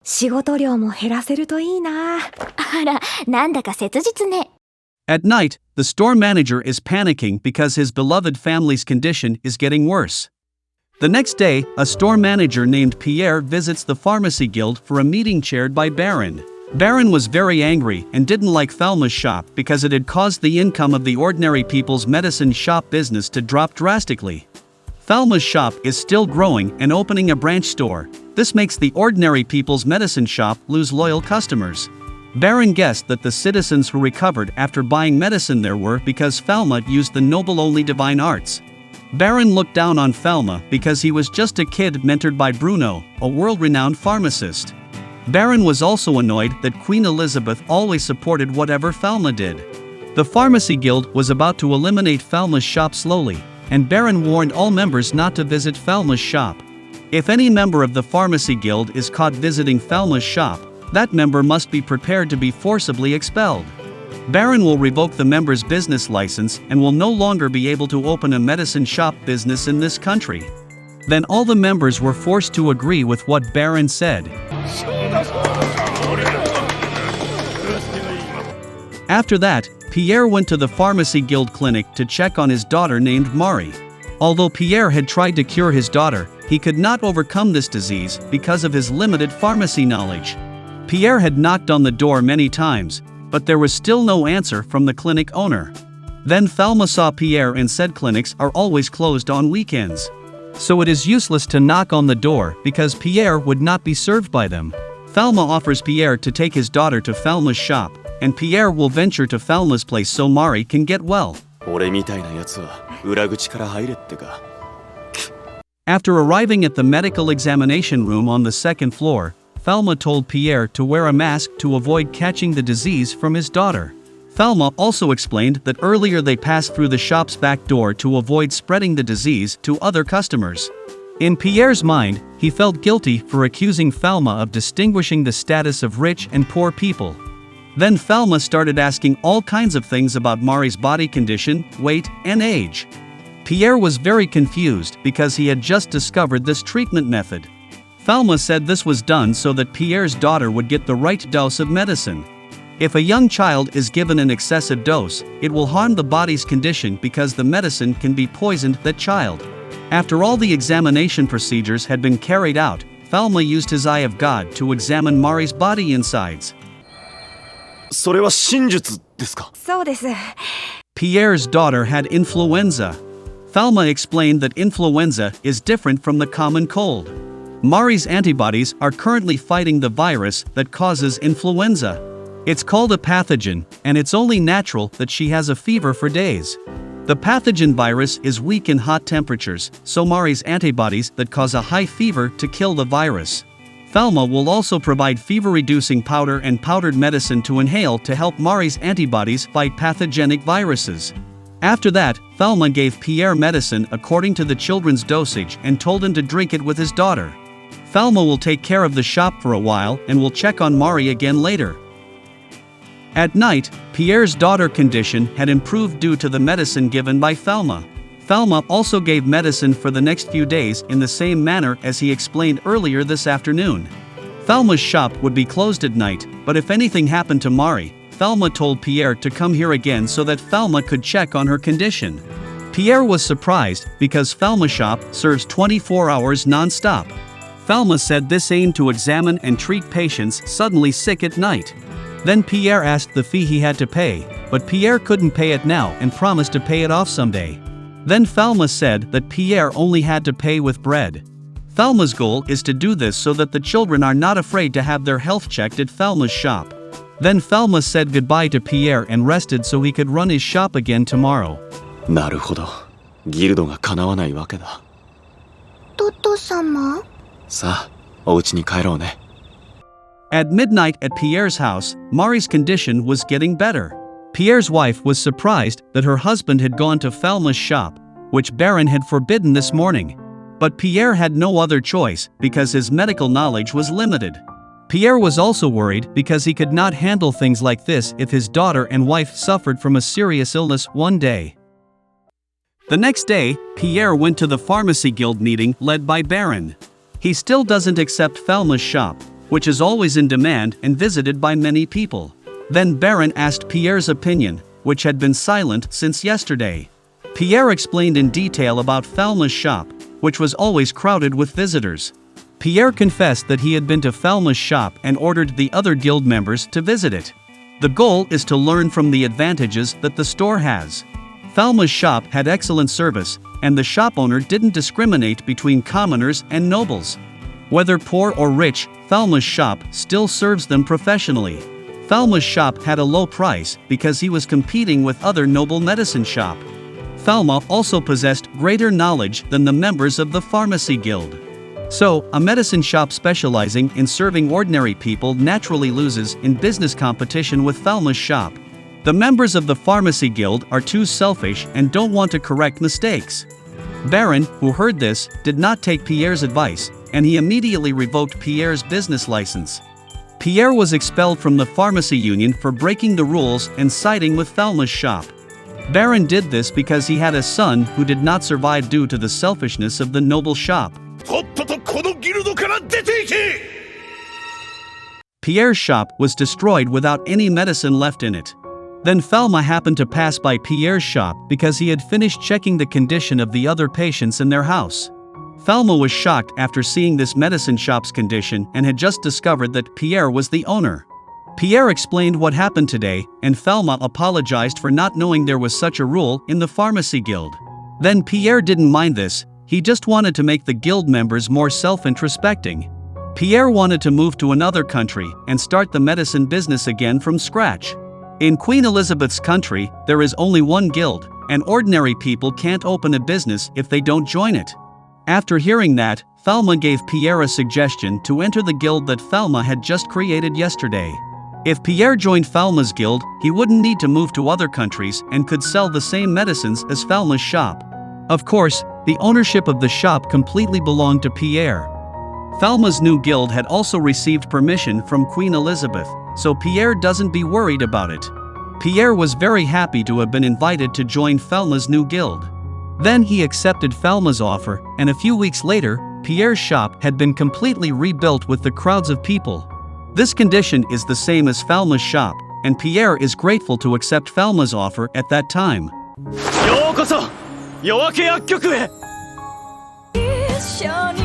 仕事量も減らせるといいな。あら、なんだか切実ね。At night, the store manager is panicking because his beloved family's condition is getting worse. The next day, a store manager named Pierre visits the pharmacy guild for a meeting chaired by Baron. Baron was very angry and didn't like Thelma's shop because it had caused the income of the ordinary people's medicine shop business to drop drastically. Thelma's shop is still growing and opening a branch store. This makes the ordinary people's medicine shop lose loyal customers. Baron guessed that the citizens who recovered after buying medicine there were because Thelma used the noble only divine arts. Baron looked down on Thelma because he was just a kid mentored by Bruno, a world-renowned pharmacist. Baron was also annoyed that Queen Elizabeth always supported whatever Thelma did. The pharmacy guild was about to eliminate Thelma's shop slowly, and Baron warned all members not to visit Thelma's shop. If any member of the pharmacy guild is caught visiting Thelma's shop, that member must be prepared to be forcibly expelled. Baron will revoke the member's business license and will no longer be able to open a medicine shop business in this country. Then all the members were forced to agree with what Baron said. After that, Pierre went to the pharmacy guild clinic to check on his daughter named Mari. Although Pierre had tried to cure his daughter, he could not overcome this disease because of his limited pharmacy knowledge. Pierre had knocked on the door many times, but there was still no answer from the clinic owner. Then Thelma saw Pierre and said clinics are always closed on weekends. So it is useless to knock on the door because Pierre would not be served by them. Thelma offers Pierre to take his daughter to Thelma's shop, and Pierre will venture to Thelma's place so Mari can get well. After arriving at the medical examination room on the second floor, Thelma told Pierre to wear a mask to avoid catching the disease from his daughter. Thelma also explained that earlier they passed through the shop's back door to avoid spreading the disease to other customers. In Pierre's mind, he felt guilty for accusing Thelma of distinguishing the status of rich and poor people. Then Thelma started asking all kinds of things about Mari's body condition, weight, and age. Pierre was very confused because he had just discovered this treatment method. Thelma said this was done so that Pierre's daughter would get the right dose of medicine. If a young child is given an excessive dose, it will harm the body's condition because the medicine can be poisoned that child. After all the examination procedures had been carried out, Thelma used his eye of God to examine Mari's body insides. それは真実ですか? そうです。 Pierre's daughter had influenza. Thelma explained that influenza is different from the common cold. Mari's antibodies are currently fighting the virus that causes influenza. It's called a pathogen, and it's only natural that she has a fever for days. The pathogen virus is weak in hot temperatures, so Mari's antibodies that cause a high fever to kill the virus. Thelma will also provide fever-reducing powder and powdered medicine to inhale to help Mari's antibodies fight pathogenic viruses. After that, Thelma gave Pierre medicine according to the children's dosage and told him to drink it with his daughter. Thelma will take care of the shop for a while and will check on Mari again later. At night, Pierre's daughter's condition had improved due to the medicine given by Thelma. Thelma also gave medicine for the next few days in the same manner as he explained earlier this afternoon. Thelma's shop would be closed at night, but if anything happened to Mari, Thelma told Pierre to come here again so that Thelma could check on her condition. Pierre was surprised because Thelma's shop serves 24 hours non-stop. Thelma said this aimed to examine and treat patients suddenly sick at night. Then Pierre asked the fee he had to pay, but Pierre couldn't pay it now and promised to pay it off someday. Then Thelma said that Pierre only had to pay with bread. Thelma's goal is to do this so that the children are not afraid to have their health checked at Thelma's shop. Then Thelma said goodbye to Pierre and rested so he could run his shop again tomorrow. なるほど。ギルドが叶わないわけだ。トト様? さあ、お家に帰ろうね。At midnight at Pierre's house, Mari's condition was getting better. Pierre's wife was surprised that her husband had gone to Thelma's shop, which Baron had forbidden this morning. But Pierre had no other choice because his medical knowledge was limited. Pierre was also worried because he could not handle things like this if his daughter and wife suffered from a serious illness one day. The next day, Pierre went to the pharmacy guild meeting led by Baron. He still doesn't accept Thelma's shop. which is always in demand and visited by many people. Then Baron asked Pierre's opinion, which had been silent since yesterday. Pierre explained in detail about Falma's shop, which was always crowded with visitors. Pierre confessed that he had been to Falma's shop and ordered the other guild members to visit it. The goal is to learn from the advantages that the store has. Falma's shop had excellent service, and the shop owner didn't discriminate between commoners and nobles. Whether poor or rich, Falma's shop still serves them professionally. Falma's shop had a low price because he was competing with other noble medicine shop. Falma also possessed greater knowledge than the members of the pharmacy guild. So, a medicine shop specializing in serving ordinary people naturally loses in business competition with Falma's shop. The members of the pharmacy guild are too selfish and don't want to correct mistakes. Baron, who heard this, did not take Pierre's advice, and he immediately revoked Pierre's business license. Pierre was expelled from the pharmacy union for breaking the rules and siding with Falma's shop. Baron did this because he had a son who did not survive due to the selfishness of the noble shop. Pierre's shop was destroyed without any medicine left in it. Then Falma happened to pass by Pierre's shop because he had finished checking the condition of the other patients in their house. Falma was shocked after seeing this medicine shop's condition and had just discovered that Pierre was the owner. Pierre explained what happened today, and Falma apologized for not knowing there was such a rule in the pharmacy guild. Then Pierre didn't mind this, he just wanted to make the guild members more self-introspecting. Pierre wanted to move to another country and start the medicine business again from scratch. In Queen Elizabeth's country, there is only one guild, and ordinary people can't open a business if they don't join it. After hearing that, Falma gave Pierre a suggestion to enter the guild that Falma had just created yesterday. If Pierre joined Falma's guild, he wouldn't need to move to other countries and could sell the same medicines as Falma's shop. Of course, the ownership of the shop completely belonged to Pierre. Falma's new guild had also received permission from Queen Elizabeth, so Pierre doesn't be worried about it. Pierre was very happy to have been invited to join Falma's new guild. Then he accepted Falma's offer, and a few weeks later, Pierre's shop had been completely rebuilt with the crowds of people. This condition is the same as Falma's shop, and Pierre is grateful to accept Falma's offer at that time. ようこそ夜明け薬局へ。一緒に